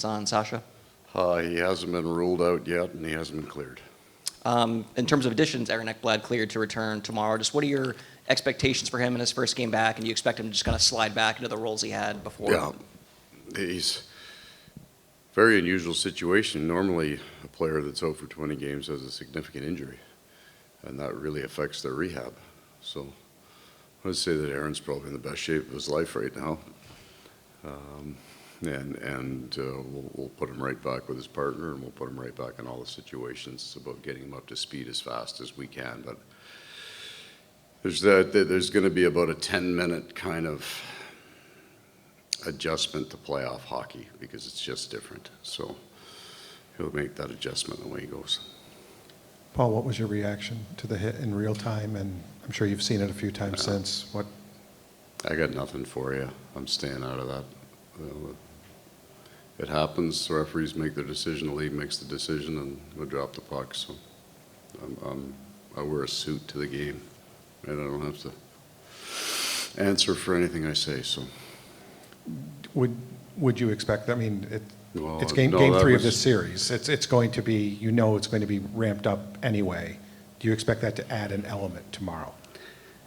on Sasha? He hasn't been ruled out yet, and he hasn't been cleared. In terms of additions, Aaron Ekblad cleared to return tomorrow. Just what are your expectations for him in his first game back, and do you expect him to just kind of slide back into the roles he had before? Yeah, he's a very unusual situation. Normally, a player that's out for 20 games has a significant injury, and that really affects their rehab. So I would say that Aaron's probably in the best shape of his life right now. We'll put him right back with his partner, and we'll put him right back in all the situations. It's about getting him up to speed as fast as we can. But there's going to be about a 10-minute kind of adjustment to playoff hockey because it's just different. So he'll make that adjustment the way he goes. Paul, what was your reaction to the hit in real time? And I'm sure you've seen it a few times since. What? I got nothing for you. I'm staying out of that. It happens. The referees make their decision. The league makes the decision, and we'll drop the puck. So I wear a suit to the game, and I don't have to answer for anything I say. So would you expect? I mean, it's game 3 of this series. It's going to be, it's going to be ramped up anyway. Do you expect that to add an element tomorrow?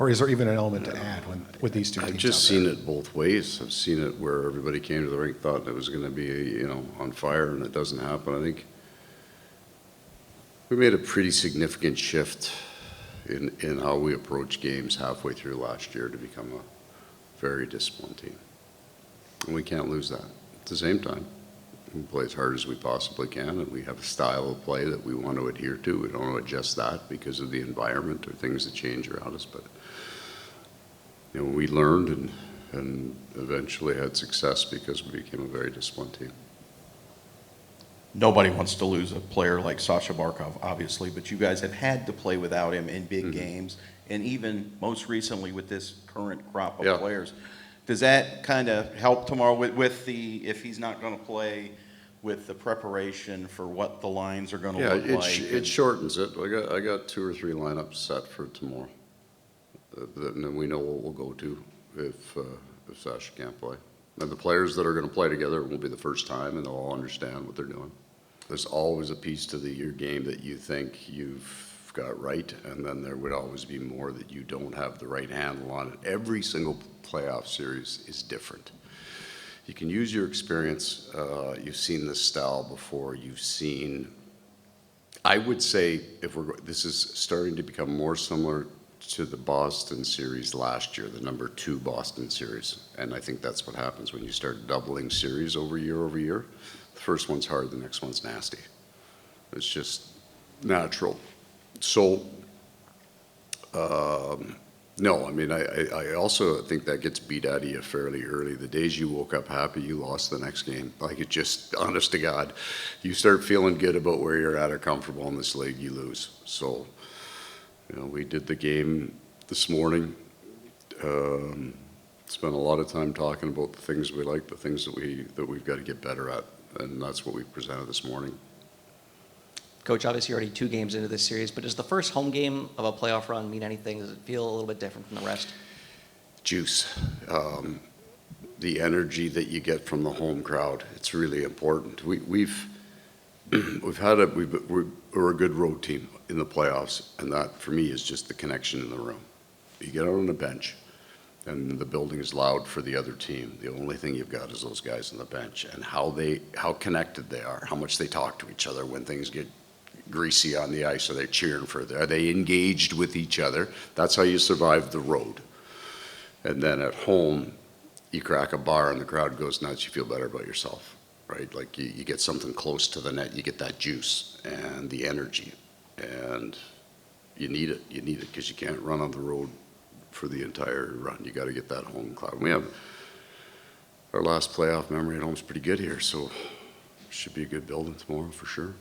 Or is there even an element to add with these two teams? I've just seen it both ways. I've seen it where everybody came to the rink thought it was going to be, on fire, and it doesn't happen. I think we made a pretty significant shift in how we approach games halfway through last year to become a very disciplined team. And we can't lose that. At the same time, we play as hard as we possibly can, and we have a style of play that we want to adhere to. We don't want to adjust that because of the environment or things that change around us. But we learned and eventually had success because we became a very disciplined team. Nobody wants to lose a player like Sasha Barkov, obviously, but you guys have had to play without him in big games, and even most recently with this current crop of players. Does that kind of help tomorrow with if he's not going to play, with the preparation for what the lines are going to look like? Yeah, it shortens it. I got 2 or 3 lineups set for tomorrow. And then we know what we'll go to if Sasha can't play. And the players that are going to play together will be the first time, and they'll all understand what they're doing. There's always a piece to your game that you think you've got right, and then there would always be more that you don't have the right handle on it. Every single playoff series is different. You can use your experience. You've seen this style before. I would say this is starting to become more similar to the Boston series last year, the number 2 Boston series. And I think that's what happens when you start doubling series over year. The first one's hard, the next one's nasty. It's just natural. So, no, I mean, I also think that gets beat out of you fairly early. The days you woke up happy, you lost the next game. Like, it just, honest to God, you start feeling good about where you're at or comfortable in this league, you lose. So, we did the game this morning. Spent a lot of time talking about the things we like, the things that we've got to get better at, and that's what we presented this morning. Coach, obviously you're already 2 games into this series, but does the first home game of a playoff run mean anything? Does it feel a little bit different from the rest? Juice. The energy that you get from the home crowd, it's really important. We're a good road team in the playoffs, and that for me is just the connection in the room. You get out on the bench, and the building is loud for the other team. The only thing you've got is those guys on the bench and how connected they are, how much they talk to each other when things get greasy on the ice. Are they cheering for them? Are they engaged with each other? That's how you survive the road. And then at home, you crack a bar and the crowd goes nuts. You feel better about yourself, right? Like you get something close to the net, you get that juice and the energy, and you need it. You need it because you can't run on the road for the entire run. You got to get that home crowd. We have our last playoff memory at home is pretty good here, so it should be a good building tomorrow for sure.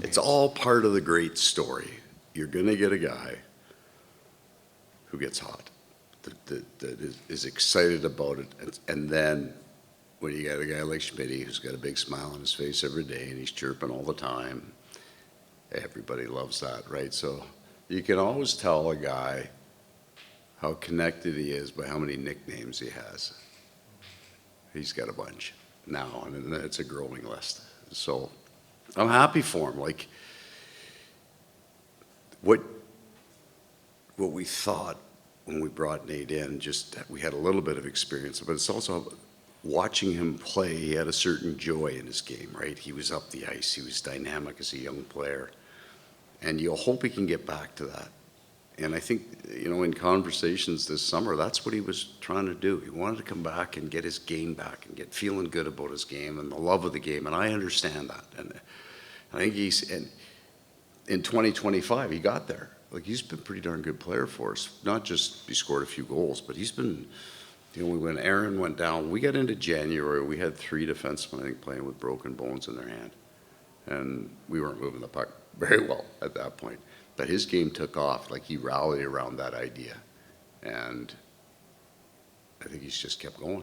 It's all part of the great story. You're going to get a guy who gets hot, that is excited about it. And then when you got a guy like Schmidt who's got a big smile on his face every day and he's chirping all the time, everybody loves that, right? So you can always tell a guy how connected he is by how many nicknames he has. He's got a bunch. now, and it's a growing list. So I'm happy for him. Like, what we thought when we brought Nate in, just we had a little bit of experience, but it's also watching him play. He had a certain joy in his game, right? He was up the ice. He was dynamic as a young player. And you'll hope he can get back to that. And I think, in conversations this summer, that's what he was trying to do. He wanted to come back and get his game back and get feeling good about his game and the love of the game. And I understand that. And I think in 2025, he got there. Like, he's been a pretty darn good player for us. Not just he scored a few goals, but he's been, when Aaron went down, we got into January, we had 3 defensemen, I think, playing with broken bones in their hand. And we weren't moving the puck very well at that point. But his game took off. Like, he rallied around that idea. And I think he's just kept going.